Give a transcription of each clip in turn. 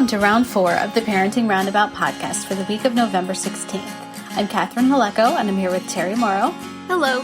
Welcome to round 4 of the Parenting Roundabout podcast for the week of November 16th. I'm Catherine Haleko, and I'm here with Terry Morrow. Hello.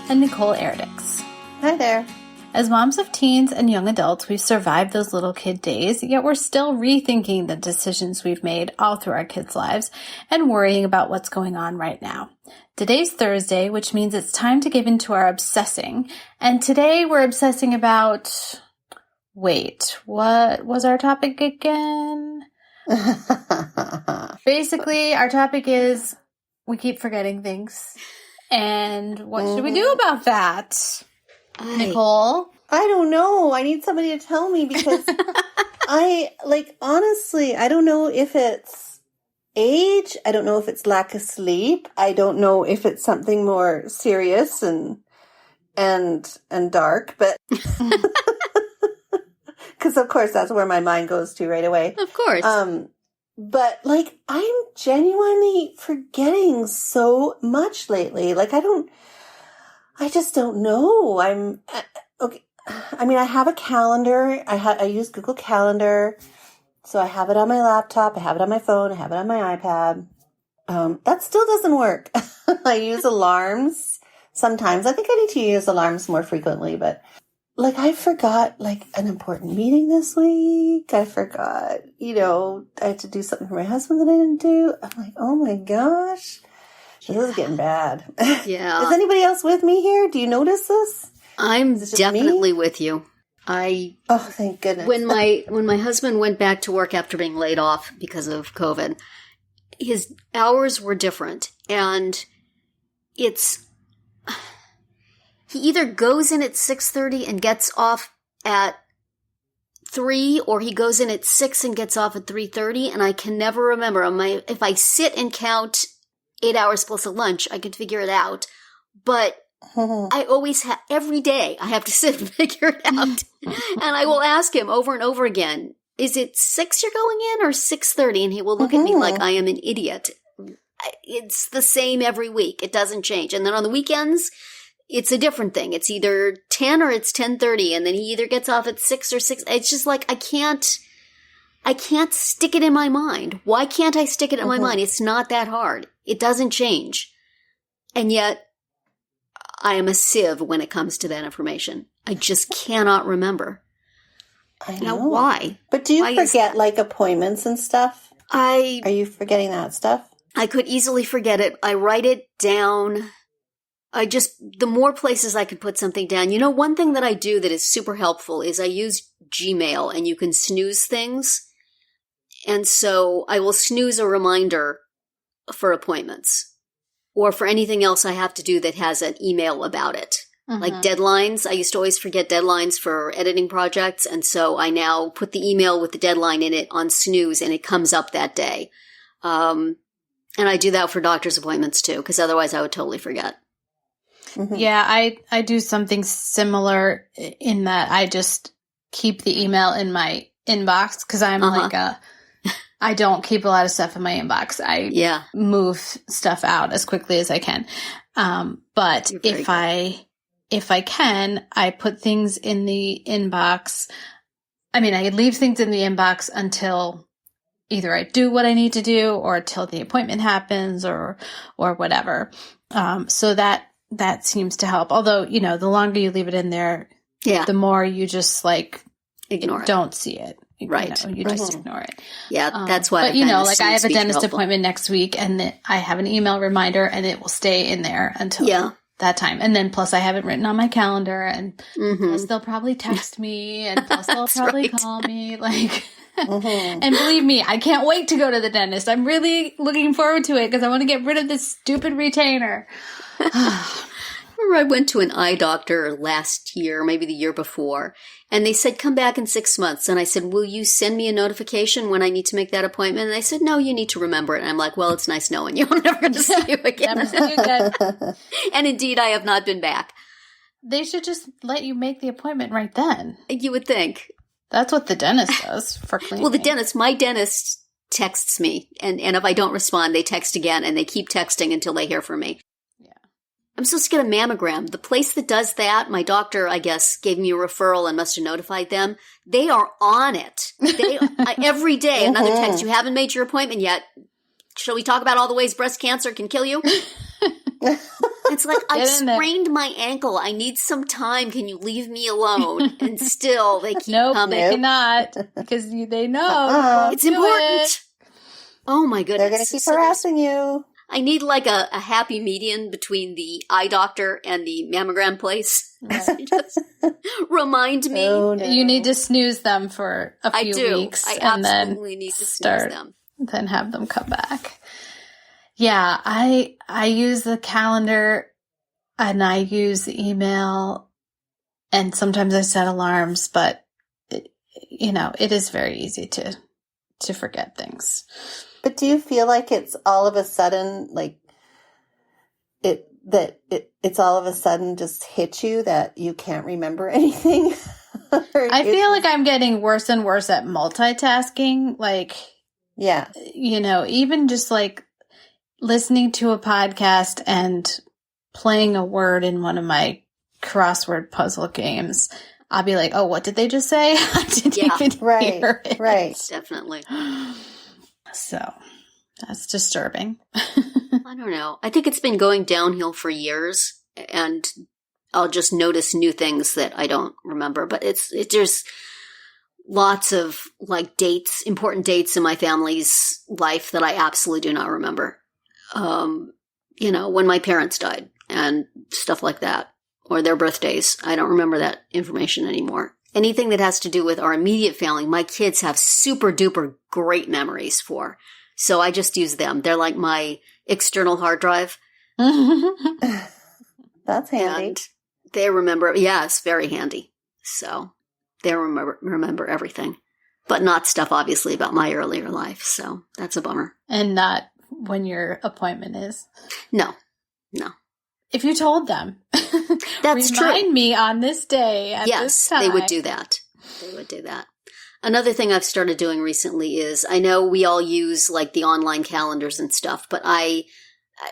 And Nicole Erdix. Hi there. As moms of teens and young adults, we've survived those little kid days, yet we're still rethinking the decisions we've made all through our kids' lives and worrying about what's going on right now. Today's Thursday, which means it's time to give into our obsessing. And today we're obsessing about... Wait, what was our topic again? Basically, our topic is we keep forgetting things. And what should we do about that? Nicole? I don't know. I need somebody to tell me because honestly, I don't know if it's age. I don't know if it's lack of sleep. I don't know if it's something more serious and dark, but because of course that's where my mind goes to right away. Of course. But I'm genuinely forgetting so much lately. I just don't know. Okay. I mean, I have a calendar. I use Google Calendar. So I have it on my laptop. I have it on my phone. I have it on my iPad. That still doesn't work. I use alarms sometimes. I think I need to use alarms more frequently, but I forgot an important meeting this week. I forgot, I had to do something for my husband that I didn't do. I'm like, oh my gosh. This is getting bad. Yeah. Is anybody else with me here? Do you notice this? I'm definitely with you. Oh, thank goodness. When my husband went back to work after being laid off because of COVID, his hours were different. And he either goes in at 6:30 and gets off at 3, or he goes in at 6 and gets off at 3:30. And I can never remember. If I sit and count 8 hours plus a lunch, I can figure it out. But I always have, every day I have to sit and figure it out. And I will ask him over and over again, is it 6 you're going in or 6:30? And he will look at me like I am an idiot. It's the same every week. It doesn't change. And then on the weekends, it's a different thing. It's either 10 or it's 10:30. And then he either gets off at 6 or 6. It's just I can't stick it in my mind. Why can't I stick it in my mind? It's not that hard. It doesn't change. And yet, I am a sieve when it comes to that information. I just cannot remember. I know. Now, why? But do you forget appointments and stuff? Are you forgetting that stuff? I could easily forget it. I write it down. The more places I could put something down. One thing that I do that is super helpful is I use Gmail, and you can snooze things. And so I will snooze a reminder for appointments or for anything else I have to do that has an email about it. Like deadlines. I used to always forget deadlines for editing projects. And so I now put the email with the deadline in it on snooze, and it comes up that day. And I do that for doctor's appointments too, because otherwise I would totally forget. Yeah, I do something similar in that I just keep the email in my inbox because I'm I don't keep a lot of stuff in my inbox. I move stuff out as quickly as I can. But if I can, I put things in the inbox. I mean, I leave things in the inbox until either I do what I need to do or till the appointment happens or whatever. So that seems to help. Although, the longer you leave it in there, the more you just ignore it. Don't see it. Right. You just ignore it. Yeah, that's why. But, I have a dentist appointment next week, and I have an email reminder, and it will stay in there until that time. And then plus I have it written on my calendar, and plus they'll probably text me, and plus they'll probably call me. And believe me, I can't wait to go to the dentist. I'm really looking forward to it because I want to get rid of this stupid retainer. I went to an eye doctor last year, maybe the year before, and they said, come back in 6 months. And I said, will you send me a notification when I need to make that appointment? And they said, no, you need to remember it. And I'm like, well, it's nice knowing you. I'm never going to see you again. Never see you again. And indeed, I have not been back. They should just let you make the appointment right then. You would think. That's what the dentist does for cleaning. Well, my dentist texts me. And if I don't respond, they text again, and they keep texting until they hear from me. I'm supposed to get a mammogram. The place that does that, my doctor, I guess, gave me a referral and must have notified them. They are on it. Every day, another text, you haven't made your appointment yet. Shall we talk about all the ways breast cancer can kill you? It's like, I sprained my ankle. I need some time. Can you leave me alone? And still, they keep coming. They cannot, because they know. It's important. Oh, my goodness. They're going to keep harassing you. I need like a happy median between the eye doctor and the mammogram place. Right. Just remind me. Oh, no. You need to snooze them for a few weeks. I and absolutely then need to snooze them. Then have them come back. Yeah, I use the calendar and I use the email, and sometimes I set alarms, but it is very easy to forget things. But do you feel like it's all of a sudden, like it's all of a sudden just hit you that you can't remember anything? I feel like I'm getting worse and worse at multitasking. Like, yeah, even just like listening to a podcast and playing a word in one of my crossword puzzle games. I'll be like, oh, what did they just say? I didn't even hear it. Right. Definitely. So that's disturbing. I don't know. I think it's been going downhill for years, and I'll just notice new things that I don't remember. But there's lots of like dates, important dates in my family's life that I absolutely do not remember. When my parents died and stuff like that, or their birthdays. I don't remember that information anymore. Anything that has to do with our immediate family, my kids have super duper great memories for. So I just use them. They're like my external hard drive. That's handy. And they remember, it's very handy. So they remember everything, but not stuff obviously about my earlier life. So that's a bummer. And not when your appointment is. No. If you told them, that's true. Remind me on this day. At this time. They would do that. Another thing I've started doing recently is, I know we all use like the online calendars and stuff, but I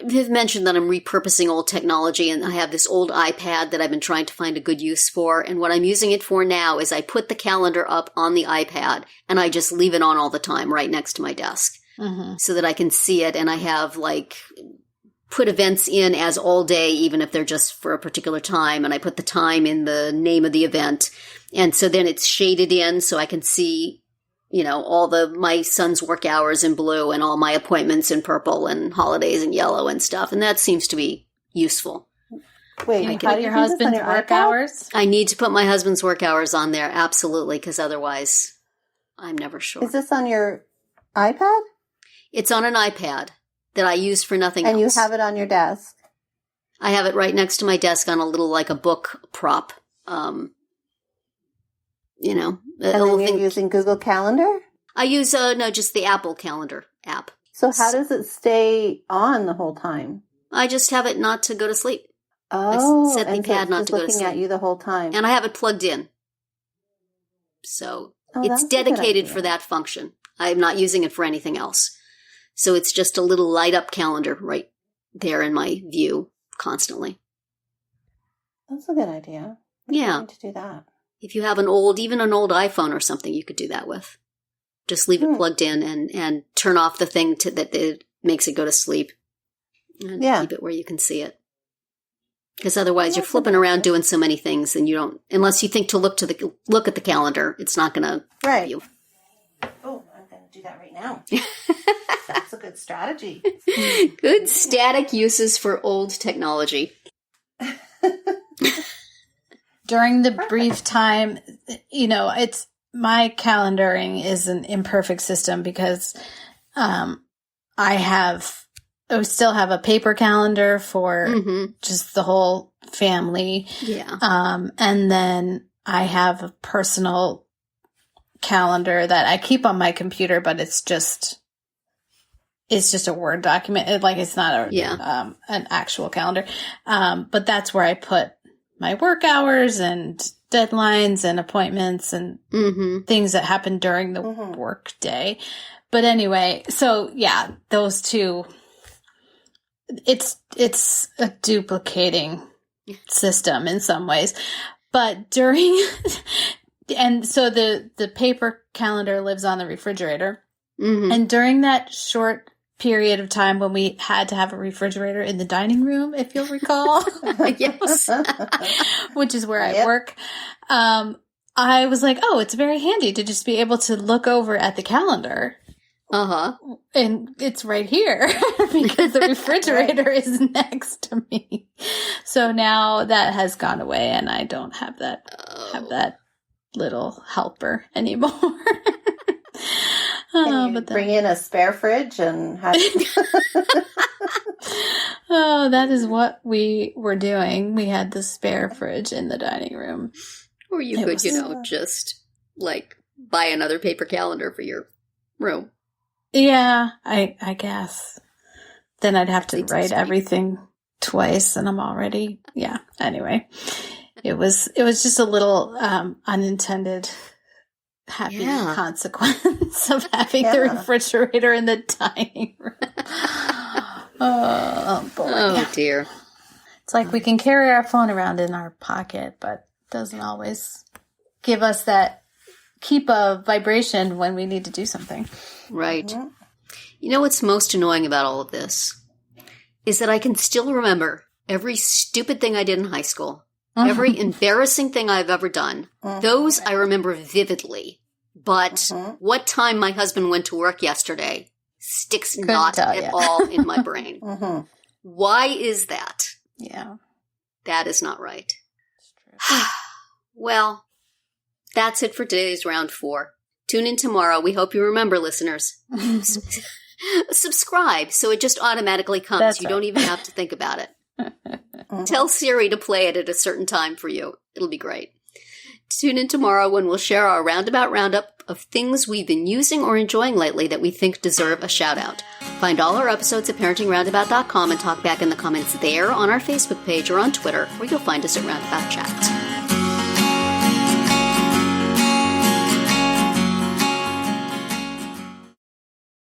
have mentioned that I'm repurposing old technology, and I have this old iPad that I've been trying to find a good use for. And what I'm using it for now is I put the calendar up on the iPad and I just leave it on all the time right next to my desk so that I can see it. And I have like put events in as all day, even if they're just for a particular time. And I put the time in the name of the event. And so then it's shaded in so I can see, all my son's work hours in blue and all my appointments in purple and holidays in yellow and stuff. And that seems to be useful. Wait, how do you your husband's work hours? I need to put my husband's work hours on there. Absolutely. Because otherwise I'm never sure. Is this on your iPad? It's on an iPad that I use for nothing else. And you have it on your desk? I have it right next to my desk on a little, like a book prop. And then you're using Google Calendar? I use, just the Apple Calendar app. So how does it stay on the whole time? I just have it not to go to sleep. Oh, I set the pad not to go to sleep. Looking at you the whole time. And I have it plugged in. So it's dedicated for that function. I'm not using it for anything else. So it's just a little light up calendar right there in my view constantly. That's a good idea. Yeah. To do that. If you have even an old iPhone or something, you could do that with. Just leave it plugged in and turn off the thing that makes it go to sleep. And keep it where you can see it. Because otherwise you're flipping around doing so many things and you don't, unless you think to look at the calendar, it's not going to help you. Oh, I'm going to do that right now. That's a good strategy. Good static uses for old technology. During the brief time, it's my calendaring is an imperfect system because I still have a paper calendar for just the whole family. Yeah. And then I have a personal calendar that I keep on my computer, but it's just a Word document. It's not an actual calendar. But that's where I put my work hours and deadlines and appointments and things that happen during the work day. But anyway, so yeah, those two it's a duplicating system in some ways. But during, and so the paper calendar lives on the refrigerator. Mm-hmm. And during that short period of time when we had to have a refrigerator in the dining room, if you'll recall. Yes. Which is where I work. I was like, oh, it's very handy to just be able to look over at the calendar. Uh-huh. And it's right here because the refrigerator is next to me. So now that has gone away and I don't have that little helper anymore. But bring in a spare fridge and have Oh, that is what we were doing. We had the spare fridge in the dining room. Or you could, just like buy another paper calendar for your room. Yeah, I guess. Then I'd have to write everything twice and I'm already, anyway. It was just a little unintended happy consequence of having the refrigerator in the dining room. Oh boy. Oh dear. It's like we can carry our phone around in our pocket, but doesn't always give us that keep a vibration when we need to do something. Right. Mm-hmm. You know what's most annoying about all of this is that I can still remember every stupid thing I did in high school. Every embarrassing thing I've ever done. Those I remember vividly. But what time my husband went to work yesterday sticks not at all in my brain. Why is that? Yeah. That is not right. Well, that's it for today's round 4. Tune in tomorrow. We hope you remember, listeners. Subscribe so it just automatically comes. That's you don't even have to think about it. Tell Siri to play it at a certain time for you. It'll be great. Tune in tomorrow when we'll share our roundabout roundup of things we've been using or enjoying lately that we think deserve a shout out. Find all our episodes at parentingroundabout.com and talk back in the comments there, on our Facebook page, or on Twitter, where you'll find us at Roundabout Chat.